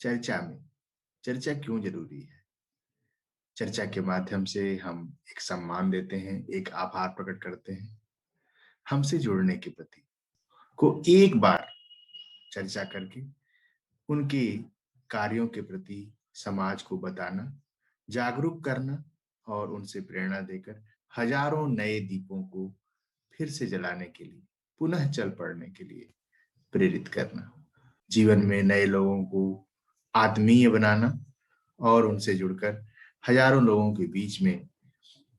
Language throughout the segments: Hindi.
चर्चा में चर्चा क्यों जरूरी है। चर्चा के माध्यम से हम एक सम्मान देते हैं, एक आभार प्रकट करते हैं। हमसे जुड़ने के प्रति को एक बार चर्चा करके उनके कार्यों के प्रति समाज को बताना, जागरूक करना और उनसे प्रेरणा देकर हजारों नए दीपों को फिर से जलाने के लिए, पुनः चल पड़ने के लिए प्रेरित करना, जीवन में नए लोगों को आत्मीय बनाना और उनसे जुड़कर हजारों लोगों के बीच में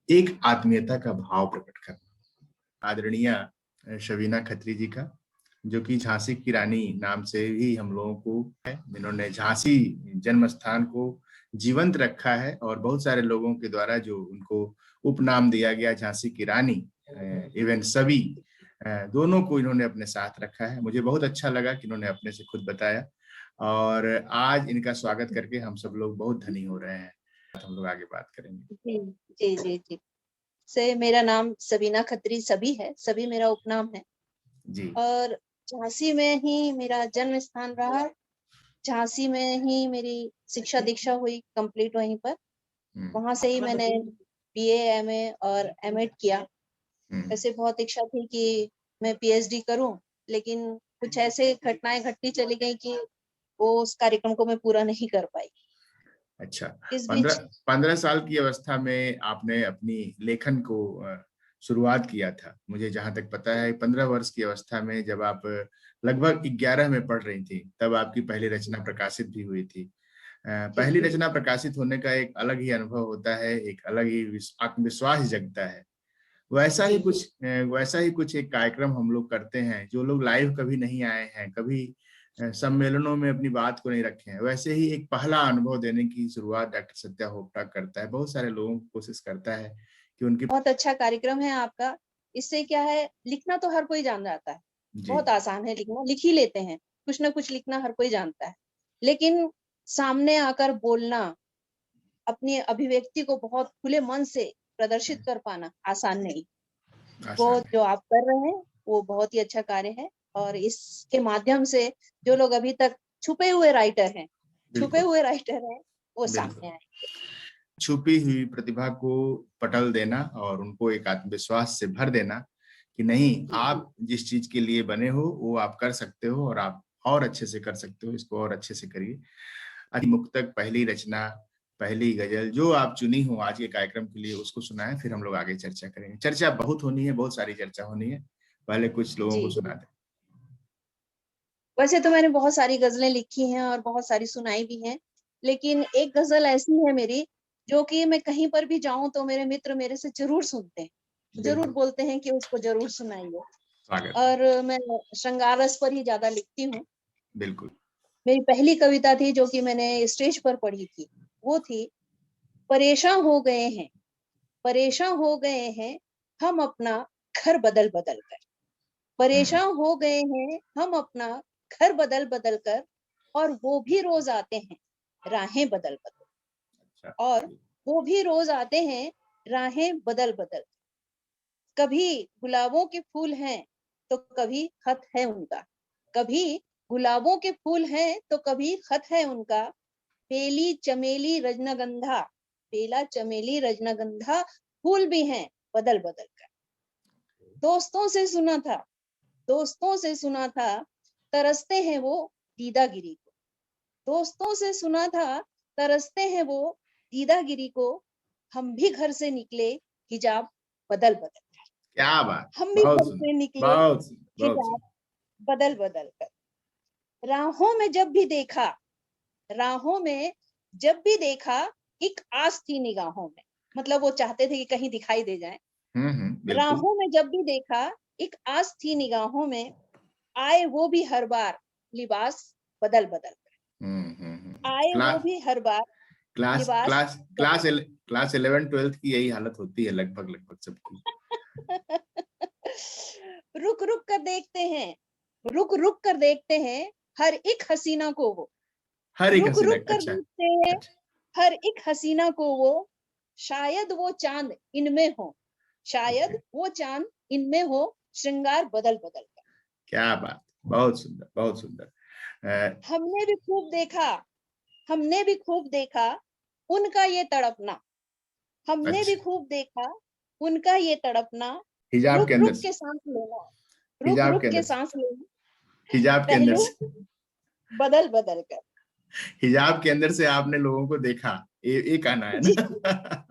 एक आत्मीयता का भाव प्रकट करना। आदरणीय शबीना खत्री जी का, जो कि झांसी की रानी नाम से ही हम लोगों को है, इन्होंने झांसी जन्म स्थान को जीवंत रखा है और बहुत सारे लोगों के द्वारा जो उनको उपनाम दिया गया झांसी की रानी, इवन सभी दोनों को इन्होंने अपने साथ रखा है। मुझे बहुत अच्छा लगा कि इन्होंने अपने से खुद बताया और आज इनका स्वागत करके हम सब लोग बहुत धनी हो रहे हैं। हम लोग आगे बात करेंगे। जी जी जी जी। से मेरा नाम सबीना खत्री सभी है, सभी मेरा उपनाम है जी। और झांसी में ही मेरा जन्म स्थान रहा। झांसी में ही मेरी शिक्षा दीक्षा हुई कंप्लीट वहीं पर। वहां से ही मैंने बीए, एमए और एमएड किया। ऐसे बहुत इच्छा थी कि मैं पीएचडी करूं, लेकिन कुछ ऐसे घटनाएं घटती चली गई कि वो उस कार्यक्रम को मैं पूरा नहीं कर पाई। अच्छा, इस बीच 15 साल की अवस्था में आपने अपनी लेखन को शुरुआत किया था। मुझे जहां तक पता है 15 वर्ष की अवस्था में जब आप लगभग 11 में पढ़ रही थी, तब आपकी पहली रचना प्रकाशित भी हुई थी। पहली रचना प्रकाशित होने का एक अलग ही अनुभव होता है, एक अलग ही आत्मविश्वास जगता है। वैसा ही कुछ एक कार्यक्रम हम लोग करते हैं। जो लोग लाइव कभी नहीं आए हैं, कभी सम्मेलनों में अपनी बात को नहीं रखे हैं, वैसे ही एक पहला अनुभव देने की शुरुआत डॉक्टर सत्या होपटा करता है। बहुत सारे लोगों को कोशिश करता है कि उनकी। बहुत अच्छा कार्यक्रम है आपका। इससे क्या है, लिखना तो हर कोई जान जाता है, बहुत आसान है लिखना, लिख ही लेते हैं, कुछ ना कुछ लिखना हर कोई जानता है। लेकिन सामने आकर बोलना, अपनी अभिव्यक्ति को बहुत खुले मन से प्रदर्शित कर पाना आसान नहीं। वो जो आप कर रहे हैं वो बहुत ही अच्छा कार्य है और इसके माध्यम से जो लोग अभी तक छुपे हुए राइटर हैं वो सामने आए। छुपी हुई प्रतिभा को पटल देना और उनको एक आत्मविश्वास से भर देना कि नहीं, आप जिस चीज के लिए बने हो वो आप कर सकते हो और आप और अच्छे से कर सकते हो, इसको और अच्छे से करिए। मुक्तक, पहली रचना, पहली गजल जो आप चुनी हो आज के कार्यक्रम के लिए, उसको सुनाएं, फिर हम लोग आगे चर्चा करेंगे। चर्चा बहुत होनी है, बहुत सारी चर्चा होनी है। पहले कुछ लोगों को सुना दें। वैसे तो मैंने बहुत सारी गजलें लिखी हैं और बहुत सारी सुनाई भी हैं, लेकिन एक गजल ऐसी है मेरी जो कि मैं कहीं पर भी जाऊं तो मेरे मित्र मेरे से जरूर सुनते हैं, जरूर बोलते हैं कि उसको जरूर सुनाइए। और मैं श्रृंगार रस पर ही ज्यादा लिखती हूँ। बिल्कुल। मेरी पहली कविता थी जो कि मैंने स्टेज पर पढ़ी थी, वो थी, परेशान हो गए हैं, परेशान हो गए हैं हम अपना घर बदल बदल कर। परेशान हो गए हैं हम अपना घर बदल बदल कर, और वो भी रोज आते हैं राहें बदल बदल। और वो भी रोज आते हैं राहें बदल बदल। कभी गुलाबों के फूल हैं तो कभी खत है उनका, कभी गुलाबों के फूल हैं तो कभी खत है उनका। बेली चमेली रजनीगंधा, बेला चमेली रजनीगंधा फूल भी हैं बदल बदल कर। दोस्तों से सुना था, दोस्तों से सुना था तरसते हैं वो दीदागिरी को। दोस्तों से सुना था तरसते हैं वो दीदागिरी को। हम भी घर से निकले हिजाब बदल बदल कर। क्या बात, हम भी घर से निकले हिजाब बदल बदल कर। राहों में जब भी देखा, राहों में जब भी देखा एक आस थी निगाहों में, मतलब वो चाहते थे कि कहीं दिखाई दे जाए। राहों में जब भी देखा एक आस थी निगाहों में, आए वो भी हर बार लिबास बदल बदल कर। आए वो भी हर बार क्लास 11 12 की यही हालत होती है लगभग लगभग सबकी। रुक रुक कर देखते हैं, रुक रुक कर देखते हैं हर एक हसीना को वो, रुक रुक कर देखते हैं हर एक हसीना को वो। शायद वो चांद इनमें हो, शायद वो चांद इनमें हो, श्रृंगार बदल बदल कर। क्या बात, बहुत सुंदर, बहुत सुंदर। हमने भी खूब देखा, हमने भी खूब देखा उनका ये तड़पना, हमने भी अच्छा, खूब देखा उनका ये तड़पना, हिजाब के रुक अंदर रुक से, के सांस लेना, रुक हिजाब के रुक के अंदर से, सांस लेना, हिजाब के अंदर पहलू से, बदल बदल कर। हिजाब के अंदर से आपने लोगों को देखा, ये कहना है जी। ना।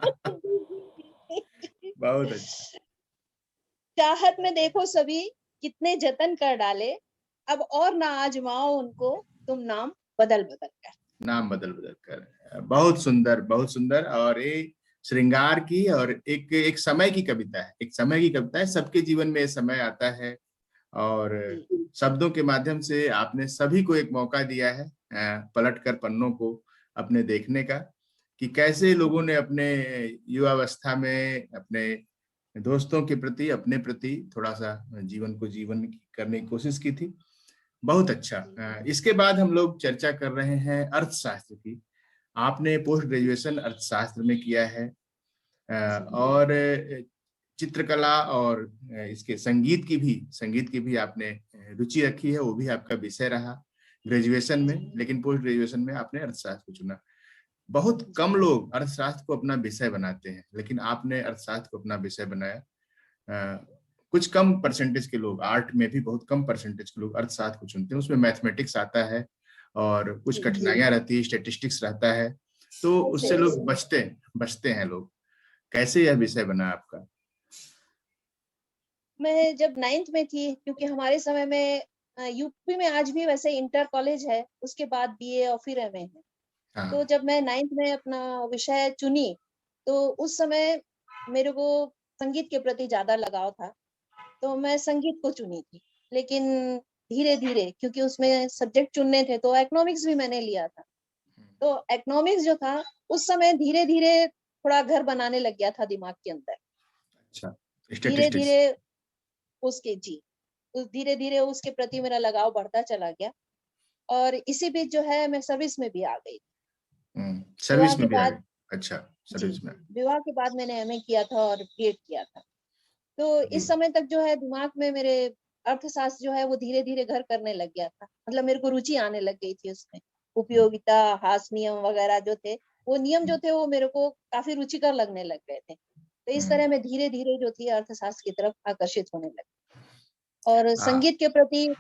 बहुत अच्छा। चाहत में देखो सभी कितने जतन कर डाले, अब और ना आजमाओ उनको तुम नाम बदल बदल कर। नाम बदल बदल कर, बहुत सुंदर, बहुत सुंदर। और ये श्रृंगार की और एक एक समय की कविता है, एक समय की कविता है। सबके जीवन में ये समय आता है, और जी शब्दों के माध्यम से आपने सभी को एक मौका दिया है पलट कर पन्नों को अपने देखने का, कि कैसे लोगों ने अपने युवावस्था में अपने दोस्तों के प्रति, अपने प्रति थोड़ा सा जीवन को जीवन करने की कोशिश की थी। बहुत अच्छा। जी इसके बाद हम लोग चर्चा कर रहे हैं अर्थशास्त्र की। आपने पोस्ट ग्रेजुएशन अर्थशास्त्र में किया है, और चित्रकला और इसके संगीत की भी आपने रुचि रखी है, वो भी आपका विषय रहा ग्रेजुएशन में, जी लेकिन पोस्ट ग्रेजुएशन में आपने अर्थशास्त्र को चुना। बहुत जी कम लोग अर्थशास्त्र को अपना विषय बनाते हैं, लेकिन आपने अर्थशास्त्र को अपना विषय बनाया। अ, कुछ कम परसेंटेज के लोग, आर्ट में भी बहुत कम परसेंटेज के लोग अर्थशास्त्र को चुनते हैं। उसमें मैथमेटिक्स आता है और कुछ जी कठिनाइयां रहती है, स्टेटिस्टिक्स रहता है, तो उससे जी। लोग बचते हैं लोग। कैसे यह विषय बना आपका? मैं जब 9th में थी, क्योंकि हमारे समय में यूपी में आज भी वैसे इंटर कॉलेज है, उसके बाद बीए और फिर एमए है। तो हाँ। जब मैं 9th में अपना विषय चुनी, तो उस समय मेरे को संगीत के प्रति ज़्यादा लगाव था, तो मैं संगीत को चुनी थी। लेकिन धीरे-धीरे, क्योंकि उसमें सब्जेक्ट चुनने थे, तो इकोनॉमिक्स भी मैंने लिया था। तो इकोनॉमिक्स जो था, उस समय धीरे-धीरे थोड़ा घर बनाने लग गया था दिमाग के अंदर। अच्छा, स्टैटिस्टिक्स। धीरे-धीरे उसके जी, उस धीरे-धीरे उसके प्रति मेरा लगाव बढ़ता चला गया, और इसी बीच जो है मैं सर्विस में भी आ गई। विवाह सर्विस के में भी आ बाद गए। अच्छा, जी, सर्विस में। विवाह के बाद मैंने एमए किया था और बीएड किया था। तो जी। इस समय तक जो है दिमाग में मेरे अर्थशास्त्र जो है वो धीरे-धीरे घर करने लग गया था। मतलब मेरे को रुचि आने लग गई थी उसमें। हम्म, उपयोगिता, हास नियम वगैरह जो थे, वो नियम जो थे वो मेरे को काफ़ी रुचिकर लगने लग गए थे। तो इस हम्म, तरह मैं धीरे-धीरे जो थी अर्थशास्त्र की तरफ आकर्षित होने लगी। और हाँ, संगीत के प्रति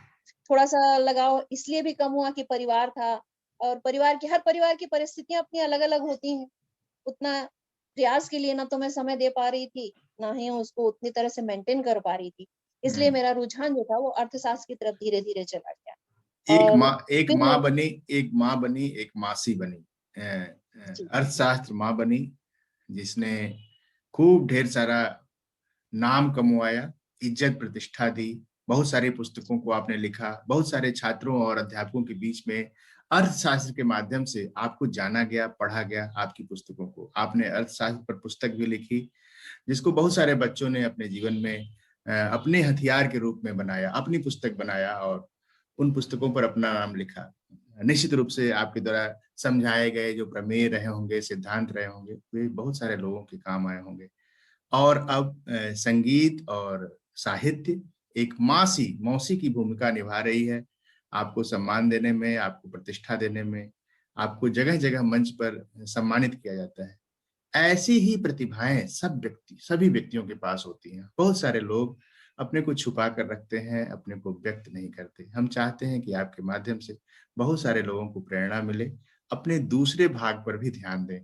थोड़ा-सा लगाव इसलिए भी कम हुआ कि परिवार था, और हर परिवार की परिस्थितियाँ अपनी अलग-अलग होती हैं। उतना प्रयास के लिए ना तो मैं समय दे पा रही थी, ना ही उसको उतनी तरह से मेंटेन कर पा रही थी। इसलिए हम्म। मेरा रुझान जो था वो अर्थशास्त्र की तरफ धीरे-धीरे चला गया। और एक फिर माँ मैं बनी, एक माँ बनी, एक मासी बनी। जी, अर्थशास्त्र माँ बनी, जिसने खूब ढेर सारा नाम कमवाया, इज्जत प्रतिष्ठा दी। बहुत सारी पुस्तकों को आपने लिखा, बहुत सारे छात्रों और अध्यापकों के बीच में अर्थशास्त्र के माध्यम से आपको जाना गया, पढ़ा गया। आपकी पुस्तकों को, आपने अर्थशास्त्र पर पुस्तक भी लिखी, जिसको बहुत सारे बच्चों ने अपने जीवन में अपने हथियार के रूप में बनाया, अपनी पुस्तक बनाया और उन पुस्तकों पर अपना नाम लिखा। निश्चित रूप से आपके द्वारा समझाए गए जो प्रमेय रहे होंगे, सिद्धांत रहे होंगे, वे बहुत सारे लोगों के काम आए होंगे। और अब संगीत और साहित्य एक मौसी की भूमिका निभा रही है, आपको सम्मान देने में, आपको प्रतिष्ठा देने में, आपको जगह-जगह मंच पर सम्मानित किया जाता है। ऐसी ही प्रतिभाएं सभी व्यक्तियों के पास होती हैं। बहुत सारे लोग अपने को छुपा कर रखते हैं, अपने को व्यक्त नहीं करते। हम चाहते हैं कि आपके माध्यम से बहुत सारे लोगों को प्रेरणा मिले, अपने दूसरे भाग पर भी ध्यान दें।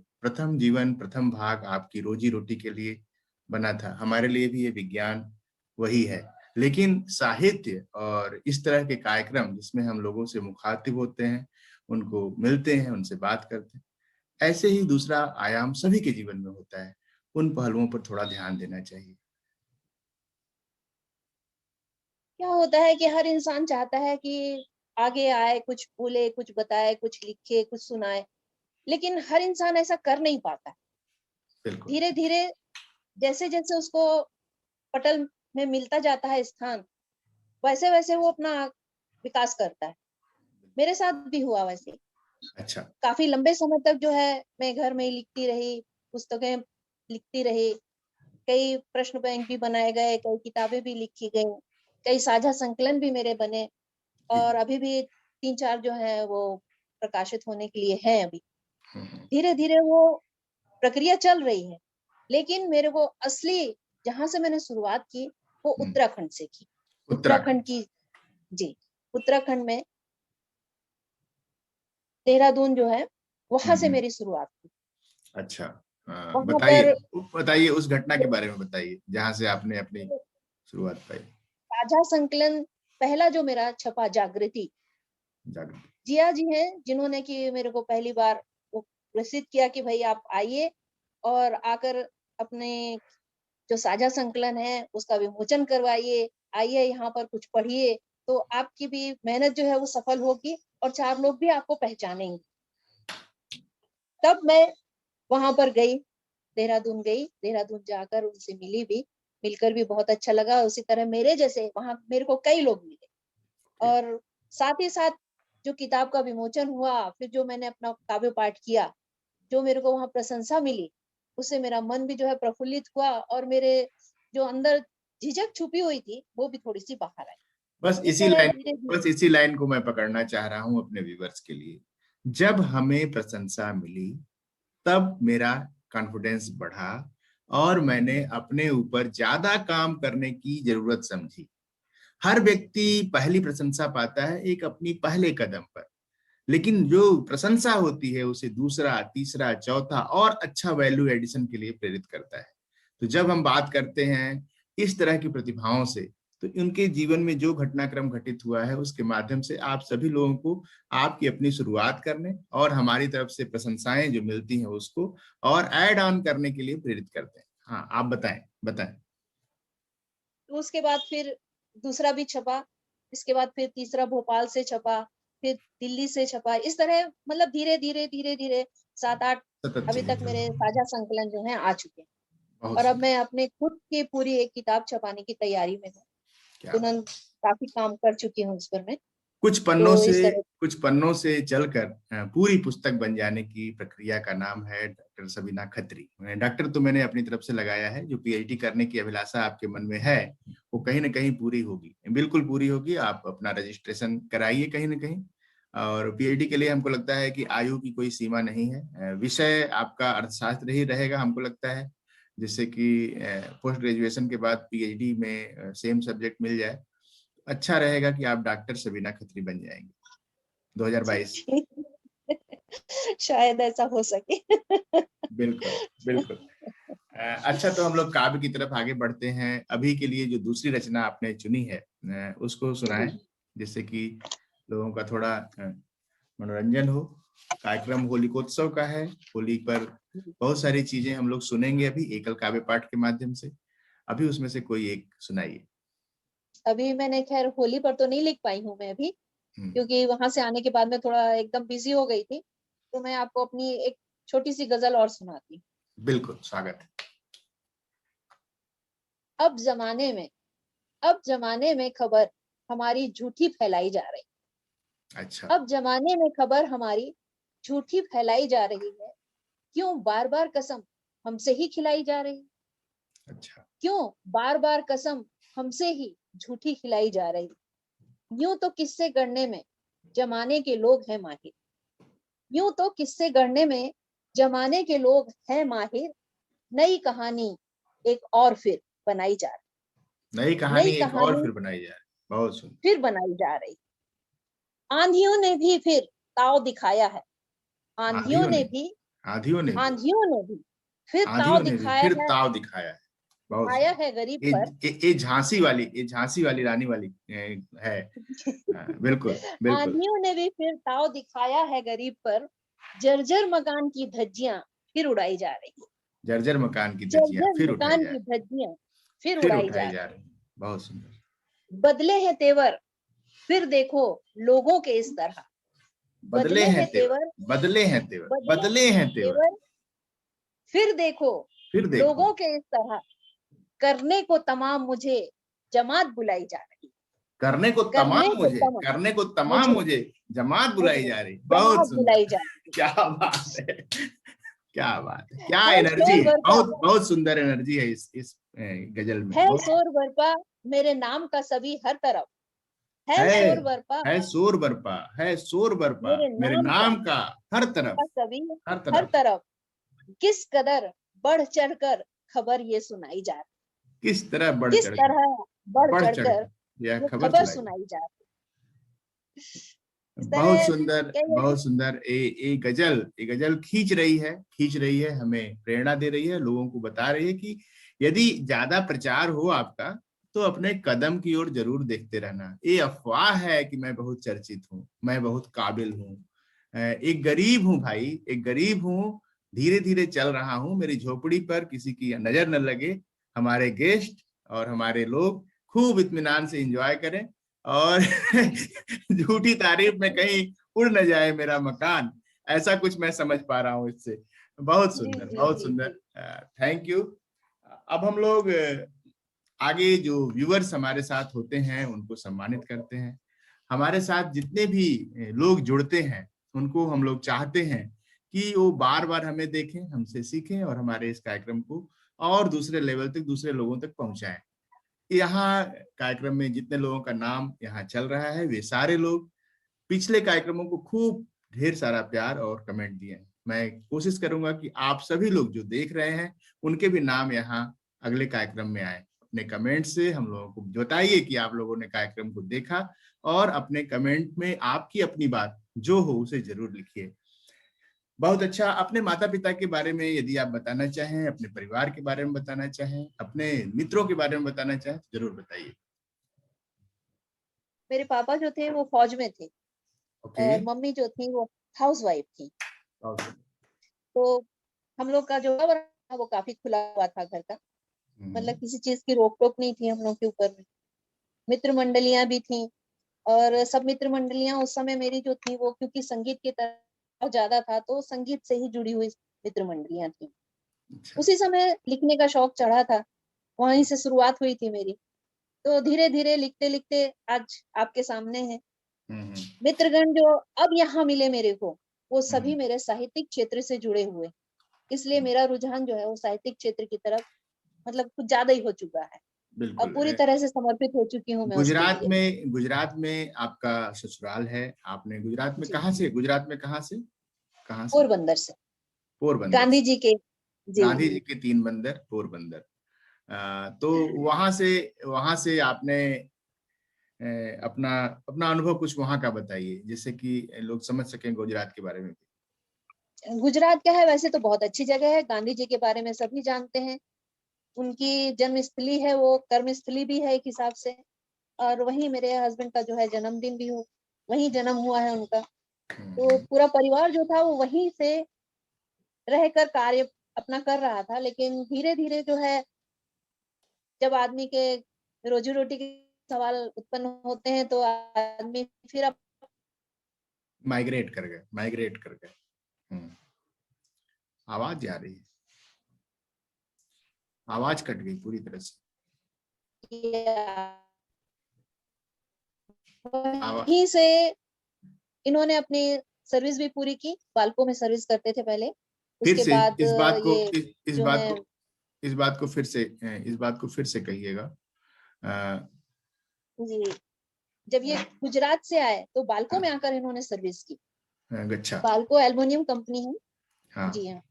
प्रथम भाग आपकी रोजी-रोटी के लिए बना था। हमारे लिए भी ये विज्ञान वही है। लेकिन साहित्य और इस तरह के कार्यक्रम जिसमें हम लोगों से मुखातिब होते हैं, उनको मिलते हैं, उनसे बात करते हैं, ऐसे ही दूसरा आयाम सभी के जीवन में होता है। उन पहलुओं पर थोड़ा ध्यान देना चाहिए। क्या होता है कि हर इंसान चाहता है कि आगे आए, कुछ बोले, कुछ बताए, कुछ लिखे, कुछ सुनाए, लेकिन हर इंसान ऐसा कर नहीं पाता। बिल्कुल। धीरे-धीरे जैसे-जैसे उसको पटल में मिलता जाता है स्थान, वैसे-वैसे वो अपना विकास करता है। मेरे साथ भी हुआ वैसे। अच्छा। काफ़ी लंबे समय तक जो है मैं घर में ही लिखती रही, पुस्तकें लिखती रही, कई प्रश्न बैंक भी बनाए गए, कई किताबें भी लिखी गईं, कई साझा संकलन भी मेरे बने, जी। और अभी भी 3-4 जो हैं वो प्रकाशित होने के लिए हैं अभी। हम्म, धीरे धीरे वो प्रक्रिया चल रही है, लेकिन मेरे को असली जहां से मैंने शुरुआत की वो हम्म, उत्तराखंड से की। उत्तराखंड उत्तराखंड। की, जी, उत्तराखंड में देहरादून जो है, वहां से हम्म, मेरी शुरुआत हुई। अच्छा, वहां बताइए, पर बताइए उस घटना के बारे में बताइए जहां से आपने अपनी शुरुआत पाई। साझा संकलन पहला जो मेरा छपा, जागृति, जागरूक। जिया जी हैं जिन्होंने कि मेरे को पहली बार वो प्रसिद्ध किया कि भाई आप आइए और आकर अपने जो साझा संकलन है उसका विमोचन करवाइए, आइए यहाँ पर कुछ पढ़िए, तो आपकी भी मेहनत जो है वो सफल होगी और 4 लोग भी आपको पहचानेंगे। तब मैं वहां पर गई, देहरादून गई, देहरादून जाकर उनसे मिली भी, मिलकर भी बहुत अच्छा लगा। उसी तरह मेरे जैसे वहां मेरे को कई लोग मिले, और साथ ही साथ जो किताब का विमोचन हुआ, फिर जो मैंने अपना काव्य पाठ किया, जो मेरे को वहां प्रशंसा मिली, उससे मेरा मन भी जो है प्रफुल्लित हुआ, और मेरे जो अंदर झिझक छुपी हुई थी वो भी थोड़ी सी बाहर आई। बस इस इसी तरह लाइन धीरे धीरे। बस इसी लाइन को मैं पकड़ना चाह रहा हूं अपने व्यूवर्स के लिए। जब हमें प्रशंसा मिली तब मेरा कॉन्फिडेंस बढ़ा और मैंने अपने ऊपर ज्यादा काम करने की जरूरत समझी। हर व्यक्ति पहली प्रशंसा पाता है एक अपनी पहले कदम पर, लेकिन जो प्रशंसा होती है उसे दूसरा, तीसरा, चौथा और अच्छा वैल्यू एडिशन के लिए प्रेरित करता है। तो जब हम बात करते हैं इस तरह की प्रतिभाओं से, तो उनके जीवन में जो घटनाक्रम घटित हुआ है उसके माध्यम से आप सभी लोगों को आपकी अपनी शुरुआत करने और हमारी तरफ से प्रशंसाएं जो मिलती हैं उसको और ऐड ऑन करने के लिए प्रेरित करते हैं। हाँ, आप बताएं, बताएं। तो उसके बाद फिर दूसरा भी छपा, इसके बाद फिर तीसरा भोपाल से छपा, फिर दिल्ली से छपा। इस तरह मतलब धीरे धीरे धीरे धीरे 7-8 सतत अभी चीजें तक चल मेरे रही हैं। साझा संकलन जो है आ चुके हैं। बहुत और अब सुंदर। मैं अपने खुद की पूरी एक किताब छपाने की तैयारी में हूँ। क्या बात। तुरंत काफी काम कर चुकी हूँ उस पर मैं। कुछ पन्नों तो से इस तरह। कुछ पन्नों से चलकर पूरी पुस्तक बन जाने की प्रक्रिया का नाम है डॉक्टर सबीना खत्री। डॉक्टर तो मैंने अपनी तरफ से लगाया है। जो पीएचडी करने की अभिलाषा आपके मन में है वो कहीं ना कहीं पूरी होगी, बिल्कुल पूरी होगी। आप अपना रजिस्ट्रेशन कराइए कहीं ना कहीं। और पीएचडी के लिए हमको लगता है कि आयु की कोई सीमा नहीं है। विषय आपका अर्थशास्त्र ही रहेगा हमको लगता है, जिससे कि पोस्ट ग्रेजुएशन के बाद पीएचडी में सेम सब्जेक्ट मिल जाए। अच्छा रहेगा कि आप डॉक्टर सबीना खत्री बन जाएंगे 2022। शायद ऐसा हो सके। बिल्कुल, बिल्कुल। अच्छा, तो हम लोग काव्य की तरफ आगे बढ़ते हैं। अभी के लिए जो दूसरी रचना आपने चुनी है उसको सुनाएं, जी। जिससे कि लोगों का थोड़ा मनोरंजन हो। कार्यक्रम होलिकोत्सव का है। होली पर बहुत सारी चीजें हम लोग सुनेंगे अभी एकल काव्य पाठ के माध्यम से। अभी उसमें से कोई एक सुनाइए। अभी मैंने खैर होली पर तो नहीं लिख पाई हूँ मैं अभी, हम्म, क्योंकि वहां से आने के बाद में थोड़ा एकदम बिजी हो गई थी। तो मैं आपको अपनी एक छोटी सी गजल और सुनाती हूँ। बिल्कुल, स्वागत है। अब जमाने में, अब जमाने में खबर हमारी झूठी फैलाई जा रही। अच्छा, अब जमाने में खबर हमारी झूठी फैलाई जा रही है। क्यों बार बार कसम हमसे ही खिलाई जा रही। अच्छा। क्यों बार बार कसम हमसे ही झूठी खिलाई जा रही। यूं तो किस्से गढ़ने में जमाने के लोग हैं माहिर। यूं तो किस्से गढ़ने में जमाने के लोग हैं माहिर। नई कहानी एक और फिर बनाई जा नई रही, कहानी नई एक और कहानी फिर बनाई जा रही है। बहुत सुंदर। फिर बनाई जा रही। आंधियों ने भी फिर ताव दिखाया है। आंधियों आंधियों ने ने भी, आंधियों ने भी आंधियों ने भी फिर ताव आंधियों ने भी दिखाया फिर है। ताव दिखाया है। बहुत आया सुंदर। है गरीब ये पर। ये झांसी वाली रानी वाली है। बिल्कुल, बिल्कुल। आंधियों ने भी फिर ताव दिखाया है गरीब पर। जर्जर मकान की धज्जियां फिर उड़ाई जा रही। जर्जर मकान की धज्जियां जर्जर फिर उठाई मकान जा की रही। धज्जियां फिर फिर उड़ाई जा उठाई जा रही। रही। बहुत सुंदर। बदले हैं तेवर, फिर देखो लोगों के इस तरह। बदले बदले हैं हैं तेवर, तेवर, बदले हैं तेवर, बदले बदले हैं हैं तेवर। तेवर, फिर देखो फिर देखो। लोगों के इस तरह। करने को तमाम मुझे जमात बुलाई जा रही। करने को तमाम करने को तमाम मुझे मुझे जमात बुलाई मुझे जा रही। बहुत जमात बुलाई सुंदर। जा रही। क्या बात है। क्या बात है, क्या है एनर्जी शोर है। बरपा, बहुत बहुत सुंदर एनर्जी है इस गजल में। है बहुत। शोर बरपा मेरे नाम का सभी हर तरफ। है शोर बरपा है शोर बरपा, है शोर बरपा मेरे मेरे नाम का, नाम का, हर तरफ, कभी हर हर तरफ। तरफ किस कदर बढ़ चढ़कर खबर ये सुनाई जा रही, किस तरह बढ़ किस चढ़ कर, तरह बढ़ बढ़ चढ़ चढ़कर कर यह ये खबर खबर सुनाई। सुनाई जा रही। इस बहुत तरह सुंदर, कई ऐसे। बहुत सुंदर। ये गजल खींच रही है, खींच रही है, हमें प्रेरणा दे रही है, लोगों को बता रही है कि यदि ज्यादा प्रचार हो आपका तो अपने कदम की ओर जरूर देखते रहना। ये अफवाह है कि मैं बहुत चर्चित हूँ, मैं बहुत काबिल हूँ, एक गरीब हूँ भाई, एक गरीब हूँ, धीरे धीरे चल रहा हूँ, मेरी झोपड़ी पर किसी की नजर न लगे, हमारे गेस्ट और हमारे लोग खूब इत्मीनान से एंजॉय करें, और झूठी तारीफ में कहीं उड़ न जाए मेरा मकान। ऐसा कुछ मैं समझ पा रहा हूँ इससे। बहुत जी सुंदर, जी बहुत जी सुंदर। जी। Thank you. अब हम लोग आगे जो व्यूअर्स हमारे साथ होते हैं उनको सम्मानित करते हैं। हमारे साथ जितने भी लोग जुड़ते हैं उनको हम लोग चाहते हैं कि वो बार बार हमें देखें, हमसे सीखें और हमारे इस कार्यक्रम को और दूसरे लेवल तक, दूसरे लोगों तक पहुंचाएं। यहाँ कार्यक्रम में जितने लोगों का नाम यहाँ चल रहा है वे सारे लोग पिछले कार्यक्रमों को खूब ढेर सारा प्यार और कमेंट दिए हैं। मैं कोशिश करूंगा कि आप सभी लोग जो देख रहे हैं उनके भी नाम यहाँ अगले कार्यक्रम में आए। अपने कमेंट से हम लोगों को बताइए कि आप लोगों ने कार्यक्रम को देखा, और अपने कमेंट में आपकी अपनी बात जो हो उसे जरूर लिखिए। बहुत अच्छा। अपने माता पिता के बारे में यदि आप बताना चाहें, अपने परिवार के बारे में बताना चाहें, अपने मित्रों के बारे में बताना चाहें तो जरूर बताइए। मेरे पापा जो थे वो फौज में थे, ओके। और मम्मी जो थी वो हाउस वाइफ थी। Okay. तो हम लोग का जो वातावरण था वो काफी खुला हुआ था घर का, मतलब किसी चीज की रोक टोक नहीं थी हम लोग के ऊपर में। मित्र मंडलियां भी थी, और सब मित्र मंडलियां उस समय मेरी जो थी वो क्योंकि संगीत की तरफ ज्यादा था तो संगीत से ही जुड़ी हुई मित्र मंडलियां थी। अच्छा। उसी समय लिखने का शौक चढ़ा था, वहीं से शुरुआत हुई थी मेरी। तो धीरे धीरे लिखते लिखते आज आपके सामने है। हम्म। मित्रगण जो अब यहाँ मिले मेरे को, वो हम्म। सभी मेरे साहित्यिक क्षेत्र से जुड़े हुए, इसलिए मेरा रुझान जो है वो साहित्यिक क्षेत्र की तरफ मतलब कुछ ज्यादा ही हो चुका है। अब बिल्कुल। पूरी तरह से समर्पित हो चुकी हूँ मैं उसके लिए। गुजरात में आपका ससुराल है। आपने गुजरात में जी, कहाँ से, गुजरात में कहाँ से, कहाँ से? पोरबंदर से। पोरबंदर गांधी से। जी के। जी गांधी जी के तीन बंदर, पोरबंदर। तो वहां से आपने अपना अपना अनुभव कुछ वहां का बताइए, जिससे कि लोग समझ सकें गुजरात के बारे में भी। गुजरात क्या है, वैसे तो बहुत अच्छी जगह है, गांधी जी के बारे में सभी जानते हैं। उनकी जन्मस्थली है, वो कर्मस्थली भी है एक हिसाब से। और वहीं मेरे हस्बैंड का जो है जन्मदिन भी हो, वहीं जन्म हुआ है उनका। तो हम्म। पूरा परिवार जो था वो वहीं से रहकर कार्य अपना कर रहा था। लेकिन धीरे धीरे जो है, जब आदमी के रोजी रोटी के सवाल उत्पन्न होते हैं तो आदमी फिर माइग्रेट कर गए, माइग्रेट कर गए। आवाज जा रही है, आवाज कट गई पूरी तरह से। आवा, वहीं से इन्होंने अपनी सर्विस भी पूरी की। बालको में सर्विस करते थे पहले, फिर उसके से बाद इस बात को, ये इस जो बात है। को, इस बात को फिर से, इस बात को फिर से कहिएगा। अ, जी, जब ये गुजरात से आए तो बालको में आकर इन्होंने सर्विस की। अच्छा। बालको एल्युमिनियम कंपनी है। हाँ। जी हाँ,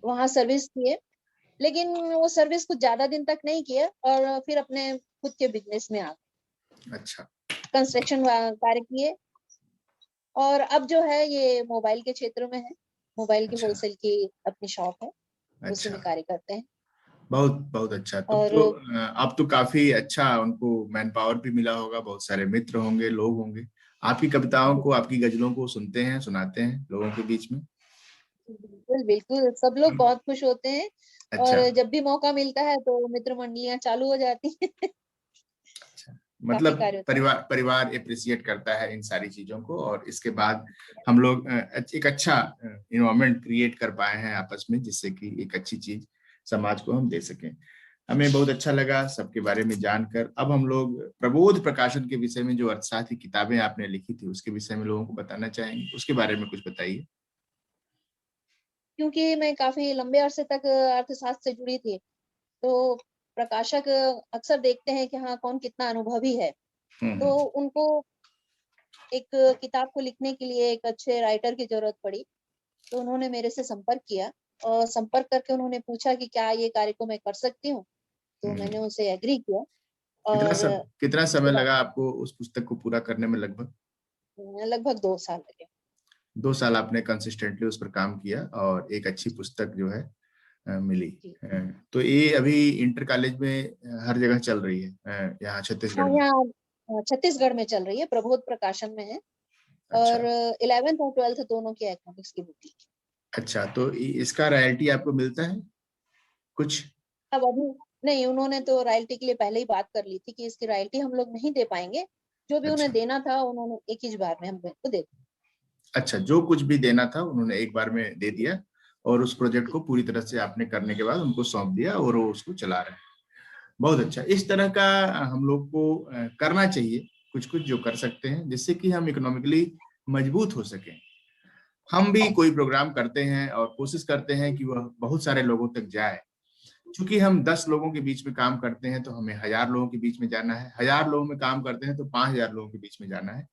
वहाँ सर्विस किए। लेकिन वो सर्विस कुछ ज्यादा दिन तक नहीं किए, और फिर अपने खुद के बिजनेस में आ अच्छा। कंस्ट्रक्शन कार्य किए। और अब जो है ये मोबाइल के क्षेत्र में है, मोबाइल की अच्छा। होलसेल की अपनी शॉप है, उसी अच्छा। में कार्य करते हैं। बहुत बहुत अच्छा। तब और तो अब तो काफी अच्छा उनको मैन पावर भी मिला होगा, बहुत सारे मित्र होंगे, लोग होंगे आपकी कविताओं को, आपकी गजलों को सुनते हैं, सुनाते हैं लोगों के बीच में। बिल्कुल बिल्कुल, सब लोग बहुत खुश होते हैं। अच्छा। और जब भी मौका मिलता है तो मित्र मंडलियां चालू हो जाती हैं। अच्छा। काफी मतलब कार्य होता है। परिवार परिवार अप्रिशिएट करता है इन सारी चीजों को, और इसके बाद हम लोग एक अच्छा इन्वायरमेंट क्रिएट कर पाए हैं आपस में, जिससे कि एक अच्छी चीज समाज को हम दे सकें। हमें बहुत अच्छा लगा सबके बारे में जानकर। अब हम लोग प्रबोध प्रकाशन के विषय में, जो अर्थशास्त्र की किताबें आपने लिखी थी उसके विषय में लोगों को बताना चाहेंगे, उसके बारे में कुछ बताइए। क्योंकि मैं काफी लंबे अरसे तक अर्थशास्त्र से जुड़ी थी, तो प्रकाशक अक्सर देखते हैं कि हाँ कौन कितना अनुभवी है। तो उनको एक किताब को लिखने के लिए एक अच्छे राइटर की जरूरत पड़ी, तो उन्होंने मेरे से संपर्क किया और संपर्क करके उन्होंने पूछा कि क्या ये कार्य को मैं कर सकती हूँ, तो हम्म। मैंने उनसे एग्री किया और कितना समय उसके बाद लगा आपको उस पुस्तक को पूरा करने में? लगभग लगभग 2 साल लगे। 2 साल आपने कंसिस्टेंटली उस पर काम किया और एक अच्छी पुस्तक जो है मिली। जी अ, तो ये अभी इंटर कॉलेज में हर जगह चल रही है, यहाँ हाँ, छत्तीसगढ़ में? यहाँ छत्तीसगढ़ में चल रही है, प्रबोध प्रकाशन में है अच्छा। और 11th और 12th दोनों की इकोनॉमिक्स की बुक है। अच्छा, तो इसका रॉयल्टी आपको मिलता है कुछ? अब अभी नहीं, उन्होंने तो रॉयल्टी के लिए पहले ही बात कर ली थी कि इसकी रॉयल्टी हम लोग नहीं दे पाएंगे, जो भी उन्हें अच्छा। देना था उन्होंने एक ही बार में हमको दे अच्छा, जो कुछ भी देना था उन्होंने एक बार में दे दिया और उस प्रोजेक्ट दी। को पूरी तरह से आपने करने के बाद उनको सौंप दिया और वो उसको चला रहे हैं। बहुत अच्छा। इस तरह का हम लोग को करना चाहिए, कुछ कुछ जो कर सकते हैं जिससे कि हम इकोनॉमिकली मजबूत हो सकें। हम भी कोई प्रोग्राम करते हैं और कोशिश करते हैं कि वह बहुत सारे लोगों तक जाए। क्योंकि हम 10 लोगों के बीच में काम करते हैं तो हमें 1000 लोगों के बीच में जाना है, 1000 लोगों में काम करते हैं तो 5000 लोगों के बीच में जाना है।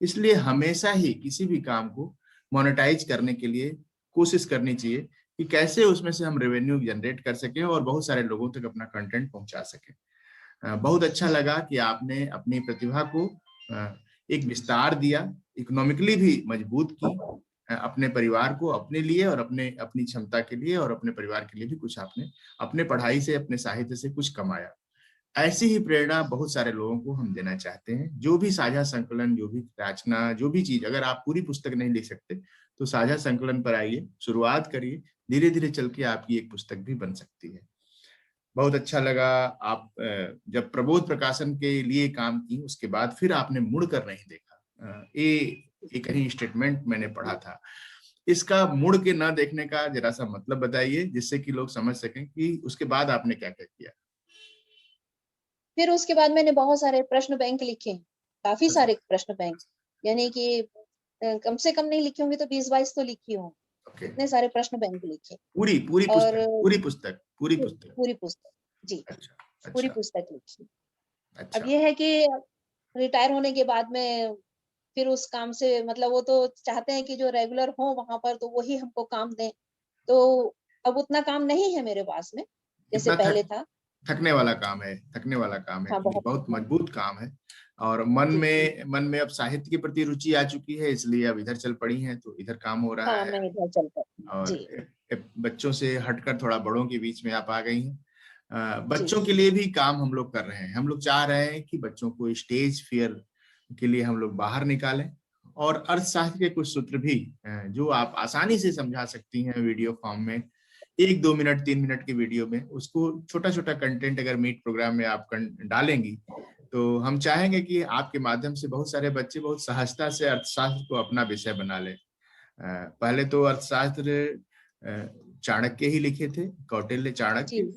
इसलिए हमेशा ही किसी भी काम को मोनेटाइज करने के लिए कोशिश करनी चाहिए कि कैसे उसमें से हम रेवेन्यू जनरेट कर सकें और बहुत सारे लोगों तक अपना कंटेंट पहुंचा सकें। बहुत अच्छा लगा कि आपने अपनी प्रतिभा को एक विस्तार दिया, इकोनॉमिकली भी मजबूत की, अपने परिवार को, अपने लिए और अपने अपनी क्षमता के लिए और अपने परिवार के लिए भी कुछ आपने अपने पढ़ाई से, अपने साहित्य से कुछ कमाया। ऐसी ही प्रेरणा बहुत सारे लोगों को हम देना चाहते हैं। जो भी साझा संकलन, जो भी रचना, जो भी चीज, अगर आप पूरी पुस्तक नहीं लिख सकते तो साझा संकलन पर आइए, शुरुआत करिए, धीरे धीरे चल के आपकी एक पुस्तक भी बन सकती है। बहुत अच्छा लगा। आप जब प्रबोध प्रकाशन के लिए काम की उसके बाद फिर आपने मुड़ कर नहीं देखा। ये एक कहीं स्टेटमेंट मैंने पढ़ा था। इसका मुड़ के ना देखने का जरा सा मतलब बताइए, जिससे कि लोग समझ सकें कि उसके बाद आपने क्या क्या किया। फिर उसके बाद मैंने बहुत सारे प्रश्न बैंक लिखे, काफी अच्छा। सारे प्रश्न बैंक, यानी कि कम से कम नहीं लिखे होंगे तो 20-22 तो लिखी हूँ। ओके। इतने सारे प्रश्न बैंक लिखे पूरी पूरी और पुस्तक, पूरी पुस्तक, पूरी पुस्तक। पूरी पुस्तक, जी अच्छा। पूरी अच्छा। पुस्तक लिखी। अब अच्छा। ये है कि रिटायर होने के बाद में फिर उस काम से मतलब वो तो चाहते हैं कि जो रेगुलर हो वहां पर तो वही हमको काम दें, तो अब उतना काम नहीं है मेरे पास में जैसे कितना पहले थक था। थकने वाला काम है, थकने वाला काम है हाँ क्योंकि बहुत बहुत थकना। मजबूत काम है। और जी मन में अब साहित्य के प्रति रुचि आ चुकी है, इसलिए अब इधर चल पड़ी हैं तो इधर काम हो रहा हाँ, है। मैं इधर चल कर और जी बच्चों से हटकर थोड़ा बड़ों के बीच में आप आ गई हैं। जी बच्चों के लिए भी काम हम लोग कर रहे हैं। हम लोग चाह रहे हैं कि बच्चों को स्टेज फियर के लिए हम लोग बाहर निकालें और अर्थशास्त्र के कुछ सूत्र भी जो आप आसानी से समझा सकती हैं वीडियो फॉर्म में, 1-2 मिनट 3 मिनट के वीडियो में, उसको छोटा छोटा कंटेंट अगर मीट प्रोग्राम में आप डालेंगी तो हम चाहेंगे कि आपके माध्यम से बहुत सारे बच्चे बहुत सहजता से अर्थशास्त्र को अपना विषय बना ले। पहले तो अर्थशास्त्र चाणक्य ही लिखे थे, कौटिल्य जी चाणक्य।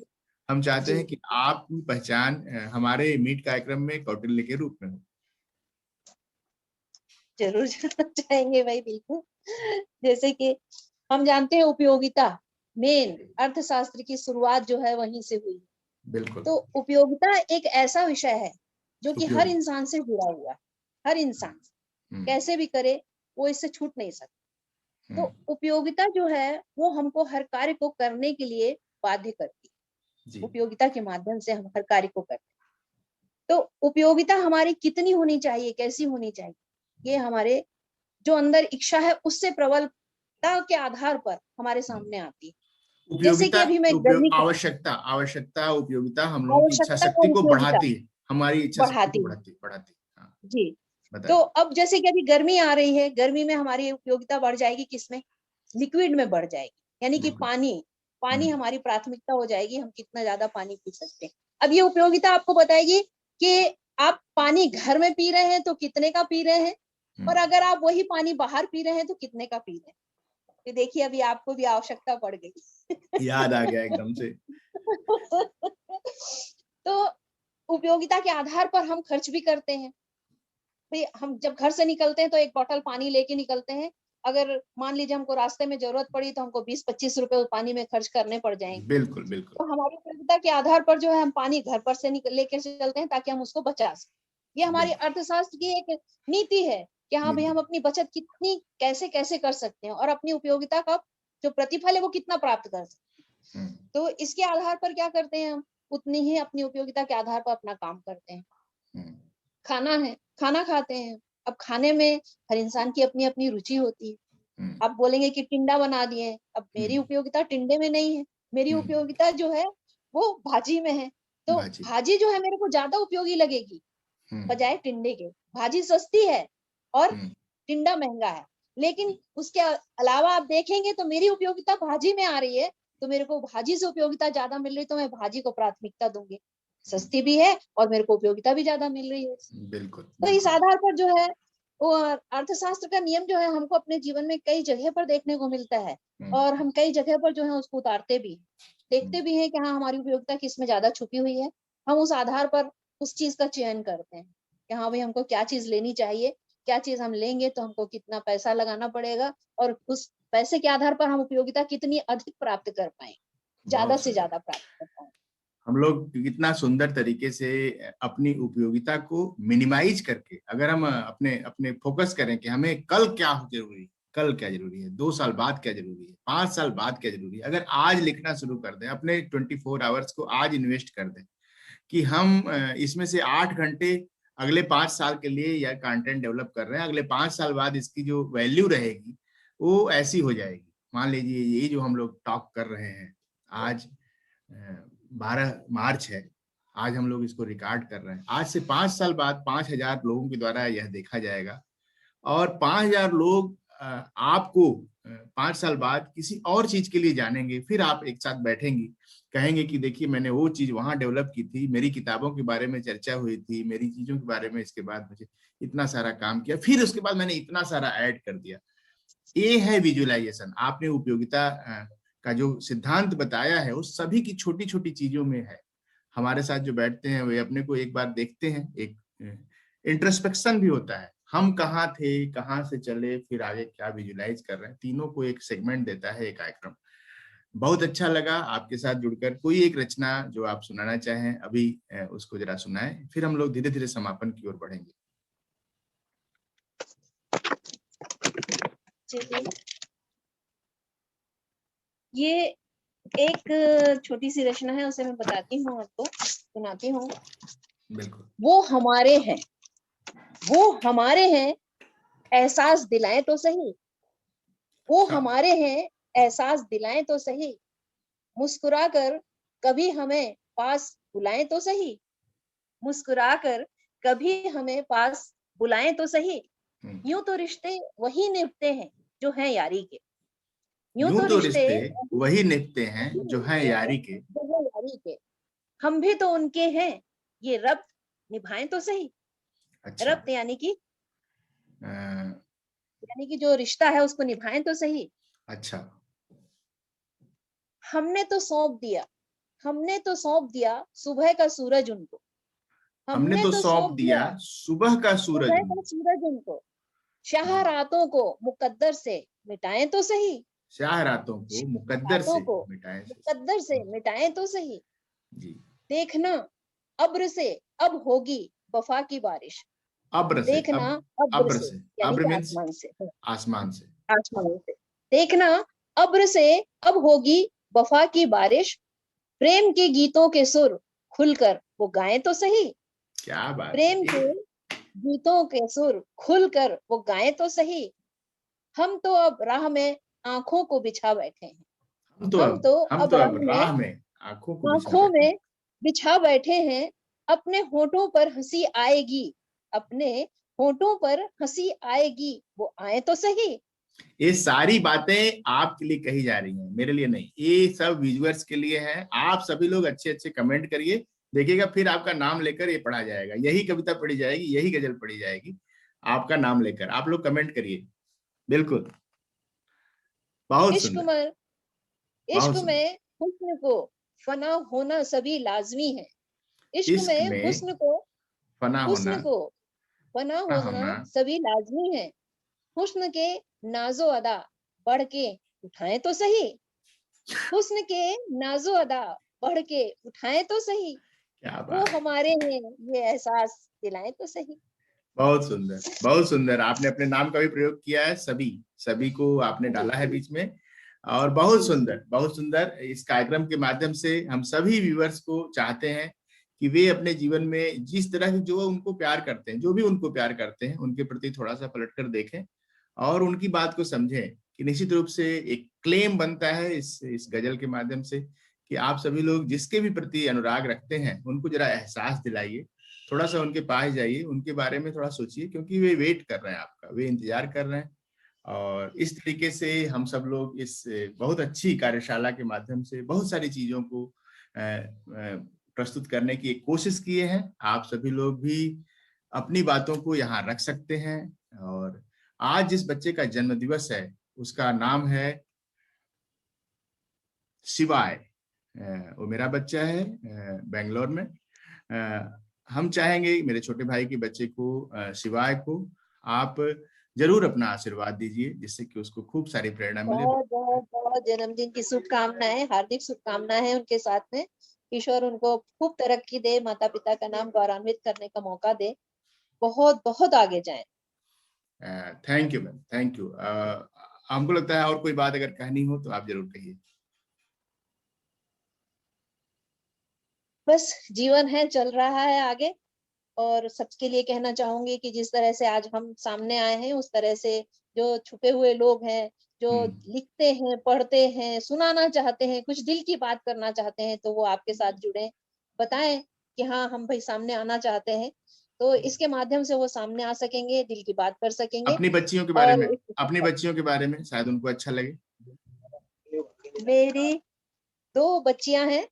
हम चाहते जी हैं कि आपकी पहचान हमारे मीट कार्यक्रम में कौटिल्य के रूप में हो। जरूर जाना चाहेंगे भाई, बिल्कुल। जैसे कि हम जानते हैं उपयोगिता, मेन अर्थशास्त्र की शुरुआत जो है वहीं से हुई। बिल्कुल। तो उपयोगिता एक ऐसा विषय है जो कि हर उपयोगी। इंसान से जुड़ा हुआ है, हर इंसान हम्म। कैसे भी करे वो इससे छूट नहीं सकता। हम्म। तो उपयोगिता जो है वो हमको हर कार्य को करने के लिए बाध्य करती है। जी। उपयोगिता के माध्यम से हम हर कार्य को करते हैं। तो उपयोगिता हमारी कितनी होनी चाहिए, कैसी होनी चाहिए, ये हमारे जो अंदर इच्छा है उससे प्रबलता के आधार पर हमारे सामने आती है। जैसे कि उपयोगिता, अभी मैं गर्मी का आवश्यकता, आवश्यकता उपयोगिता हम लोगों की इच्छा आवश्यकता शक्ति और को उपयोगिता बढ़ाती है, हमारी इच्छा शक्ति को बढ़ाती है। बढ़ाती बढ़ाती है। हाँ, जी, तो बताइए। अब जैसे कि अभी गर्मी आ रही है, गर्मी में हमारी उपयोगिता बढ़ जाएगी किसमें? लिक्विड में बढ़ जाएगी, यानी कि बिल्कुल। पानी। पानी हम्म। हमारी प्राथमिकता हो जाएगी, हम कितना ज्यादा पानी पी सकते हैं। अब ये उपयोगिता आपको बताएगी कि आप पानी घर में पी रहे हैं तो कितने का पी रहे हैं, और हम्म। अगर आप वही पानी बाहर पी रहे हैं तो कितने का पी रहे हैं। तो देखिए अभी आपको भी आवश्यकता पड़ गई। याद आ गया एकदम से। तो उपयोगिता के आधार पर हम खर्च भी करते हैं। भाई हम जब घर से निकलते हैं तो एक बोतल पानी लेके निकलते हैं। अगर मान लीजिए हमको रास्ते में जरूरत पड़ी तो हमको 20-25 रुपए पानी में खर्च करने पड़ जाएंगे। बिल्कुल बिल्कुल। तो हमारी उपयोगिता के आधार पर जो है हम पानी घर पर से लेके चलते हैं ताकि हम उसको बचा सकें। ये हमारी अर्थशास्त्र की एक नीति है कि हाँ भाई, नीति। हम अपनी बचत कितनी कैसे कैसे कर सकते हैं और अपनी उपयोगिता का जो प्रतिफल है वो कितना प्राप्त कर सकते हैं। तो इसके आधार पर क्या करते हैं हम, उतनी ही अपनी उपयोगिता के आधार पर अपना काम करते हैं। खाना है, खाना खाते हैं, अब खाने में हर इंसान की अपनी अपनी रुचि होती है। आप बोलेंगे कि टिंडा बना दिए, अब मेरी उपयोगिता टिंडे में नहीं है, मेरी उपयोगिता जो है वो भाजी में है। तो भाजी जो है मेरे को ज्यादा उपयोगी लगेगी बजाय टिंडे के। भाजी सस्ती है और टिंडा महंगा है, लेकिन उसके अलावा आप देखेंगे तो मेरी उपयोगिता भाजी में आ रही है, तो मेरे को भाजी से उपयोगिता ज्यादा मिल रही, तो मैं भाजी को प्राथमिकता दूंगी। सस्ती भी है और मेरे को उपयोगिता भी ज्यादा मिल रही है। बिल्कुल। तो इस आधार पर जो है वो अर्थशास्त्र का नियम जो है हमको अपने जीवन में कई जगह पर देखने को मिलता है, और हम कई जगह पर जो है उसको उतारते भी, देखते भी हैं कि हाँ हमारी उपयोगिता किस में ज्यादा छुपी हुई है। हम उस आधार पर उस चीज का चयन करते हैं कि हाँ भाई हमको क्या चीज लेनी चाहिए, क्या चीज हम लेंगे तो हमको कितना पैसा लगाना पड़ेगा, और उस पैसे के आधार पर हम उपयोगिता कितनी अधिक प्राप्त कर पाए, ज्यादा से ज्यादा प्राप्त कर पाए। हम लोग कितना सुंदर तरीके से अपनी उपयोगिता को मिनिमाइज करके, अगर हम अपने अपने फोकस करें कि हमें कल क्या जरूरी है, कल क्या जरूरी है, 2 साल बाद क्या जरूरी है, 5 साल बाद क्या जरूरी है, अगर आज लिखना शुरू कर दें, अपने 24 आवर्स को आज इन्वेस्ट कर दें कि हम इसमें से 8 घंटे अगले 5 साल के लिए या कंटेंट डेवलप कर रहे हैं, अगले 5 साल बाद इसकी जो वैल्यू रहेगी वो ऐसी हो जाएगी। मान लीजिए ये जो हम लोग टॉक कर रहे हैं आज 12 मार्च है, आज हम लोग इसको रिकॉर्ड कर रहे हैं, आज से 5 साल बाद 5,000 लोगों के द्वारा यह देखा जाएगा, और 5,000 लोग आपको 5 साल बाद किसी और चीज के लिए जानेंगे। फिर आप एक साथ बैठेंगी, कहेंगे कि देखिए मैंने वो चीज वहां डेवलप की थी, मेरी किताबों के बारे में चर्चा हुई थी, मेरी चीजों के बारे में इसके बाद मुझे इतना सारा काम किया, फिर उसके बाद मैंने इतना सारा ऐड कर दिया। ये है विजुअलाइजेशन। आपने उपयोगिता का जो सिद्धांत बताया है वो सभी की छोटी छोटी चीजों में है। हमारे साथ जो बैठते हैं वे अपने को एक बार देखते हैं, एक इंट्रोस्पेक्शन भी होता है, हम कहाँ थे, कहाँ से चले, फिर आगे क्या विजुलाइज कर रहे हैं, तीनों को एक सेगमेंट देता है एक कार्यक्रम। बहुत अच्छा लगा आपके साथ जुड़कर। कोई एक रचना जो आप सुनाना चाहें अभी उसको जरा सुनाएं, फिर हम लोग धीरे धीरे समापन की ओर बढ़ेंगे। ये एक छोटी सी रचना है, उसे मैं बताती हूँ आपको, सुनाती हूँ। बिल्कुल। वो हमारे हैं, वो हमारे हैं, एहसास दिलाएं तो सही। वो हमारे हैं, एहसास दिलाएं तो सही। मुस्कुराकर कभी हमें पास बुलाएं तो सही। मुस्कुराकर कभी हमें पास बुलाएं तो सही। यूं तो रिश्ते वही निभते हैं जो हैं यारी के। यूं तो रिश्ते वही निभते हैं जो हैं यारी के। हम भी तो उनके हैं, ये रब्त निभाएं तो सही। अच्छा। रब्त यानी कि जो रिश्ता है उसको निभाएं तो सही। अच्छा। हमने तो सौंप दिया, हमने तो सौंप दिया सुबह का सूरज उनको। हमने तो सौंप दिया सुबह का सूरज उनको। शाह रातों को मुकद्दर से मिटाएं तो सही। शाह रातों को मुकद्दर से मिटाएं, मुकद्दर से मिटाएं तो सही। जी। देखना अब्र से अब होगी वफा की बारिश। अब्र से, देखना अब्र से, यानी अब्र कि मीन्स आसमान से, आसमान से, आसमान से। देखना अब्र से अब होगी वफा की बारिश। प्रेम के गीतों के सुर खुलकर वो गाएं तो सही। क्या बात प्रेम है। के गीतों के सुर खुलकर वो गाएं तो सही। हम तो अब राह में आंखों को बिछा बैठे हैं। हम तो अब राह में आंखों में बिछा बैठे हैं। अपने होठों पर हंसी आएगी, अपने होठों पर हंसी आएगी, वो आए तो सही। ये सारी बातें आपके लिए कही जा रही हैं, मेरे लिए नहीं, ये सब विजुअर्स के लिए है। आप सभी लोग अच्छे अच्छे कमेंट करिए, देखिएगा फिर आपका नाम लेकर ये पढ़ा जाएगा, यही कविता पढ़ी जाएगी, यही गजल पढ़ी जाएगी आपका नाम लेकर। आप लोग कमेंट करिए। बिल्कुल, बहुत सुंदर। इश्क में हुस्न को फना होना सभी लाजमी है। इश्क में हुस्न को फना होना सभी लाजमी है। हुस्न के नाजो अदा बढ़ के उठाएं तो सही। हुस्न के नाजो अदा बढ़ के उठाएं तो सही। क्या वो बात! हमारे हैं, ये एहसास दिलाएँ तो सही। बहुत सुंदर, बहुत सुंदर। आपने अपने नाम का भी प्रयोग किया है, सभी, सभी को आपने जी, डाला है बीच में और जी, बहुत जी। सुंदर, बहुत सुंदर। इस कार्यक्रम के माध्यम से हम सभी व्यूअर्स को चाहते हैं कि वे अपने जीवन में जिस तरह की जो उनको प्यार करते हैं, जो भी उनको प्यार करते हैं, उनके प्रति थोड़ा-सा पलट कर देखें और उनकी बात को समझें कि निश्चित रूप से एक क्लेम बनता है इस गज़ल के माध्यम से कि आप सभी लोग जिसके भी प्रति अनुराग रखते हैं, उनको ज़रा एहसास दिलाइए। थोड़ा-सा उनके पास जाइए, उनके बारे में थोड़ा सोचिए क्योंकि वे वेट कर रहे हैं आपका, वे इंतज़ार कर रहे हैं और इस तरीके से हम सब लोग इस बहुत अच्छी कार्यशाला के माध्यम से बहुत सारी चीज़ों को प्रस्तुत करने की एक कोशिश किए हैं। आप सभी लोग भी अपनी बातों को यहाँ रख सकते हैं और आज जिस बच्चे का जन्मदिवस है, उसका नाम है शिवाय। वो मेरा बच्चा है बैंगलोर में। हम चाहेंगे मेरे छोटे भाई के बच्चे को शिवाय को आप ज़रूर अपना आशीर्वाद दीजिए जिससे कि उसको खूब सारी प्रेरणा मिले। बहुत जन्मदिन की शुभकामनाएँ, हार्दिक शुभकामनाएँ हैं उनके साथ में। ईश्वर उनको खूब तरक्की दे, माता-पिता का नाम गौरवान्वित करने का मौका दे। बहुत-बहुत आगे जाएँ। Thank you ma'am, thank you. हमको लगता है और कोई बात अगर कहनी हो तो आप ज़रूर कहिए। बस जीवन है, चल रहा है आगे और सबके लिए कहना चाहूँगी कि जिस तरह से आज हम सामने आए हैं, उस तरह से जो छुपे हुए लोग हैं, जो हुँ, लिखते हैं, पढ़ते हैं, सुनाना चाहते हैं, कुछ दिल की बात करना चाहते हैं, तो वो आपके साथ जुड़ें। बताएँ कि हाँ, हम भई सामने आना चाहते हैं, तो इसके माध्यम से वो सामने आ सकेंगे, दिल की बात कर सकेंगे अपनी बच्चियों के बारे और में अपनी बच्चियों के बारे में शायद उनको अच्छा लगे। मेरी 2 बच्चियाँ हैं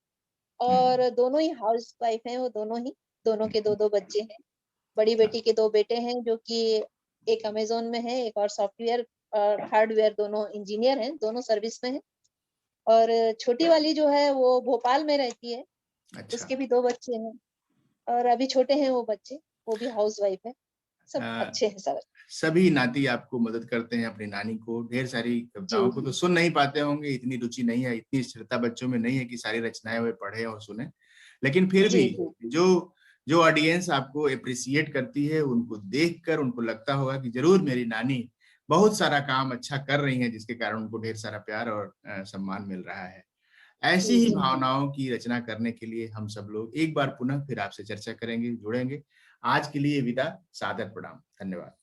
हुँ, और दोनों ही हाउसवाइफ हैं, वो दोनों ही, दोनों हुँ, के 2-2 बच्चे हैं। बड़ी हाँ, बेटी के 2 बेटे हैं जो कि एक अमेज़न में है, एक और सॉफ्टवेयर हार्डवेयर दोनों इंजीनियर हैं, दोनों सर्विस में हैं और छोटी वाली जो है वो भोपाल में रहती है, अच्छा। उसके भी 2 बच्चे हैं और अभी छोटे हैं वो बच्चे, वो भी हाउसवाइफ है। सब अ, अच्छे हैं सब। सभी नाती आपको मदद करते हैं अपनी नानी को, ढेर सारी जी, कविताओं को तो जी। सुन नहीं पाते होंगे, इतनी रुचि नहीं है, इतनी स्थिरता बच्चों में नहीं है कि सारी रचनाएँ वे पढ़ें और सुनें। लेकिन फिर भी जी, जी। जो जो ऑडियंस आपको एप्रिशिएट करती है, उनको देखकर उनको लगता होगा कि ज़रूर मेरी नानी बहुत सारा काम अच्छा कर रही हैं, जिसके कारण उनको ढेर सारा प्यार और सम्मान मिल रहा है। ऐसी जी, ही जी। भावनाओं की रचना करने के लिए हम सब लोग एक बार पुनः फिर आपसे चर्चा करेंगे, जुड़ेंगे। आज के लिए विदा, सादर प्रणाम। धन्यवाद।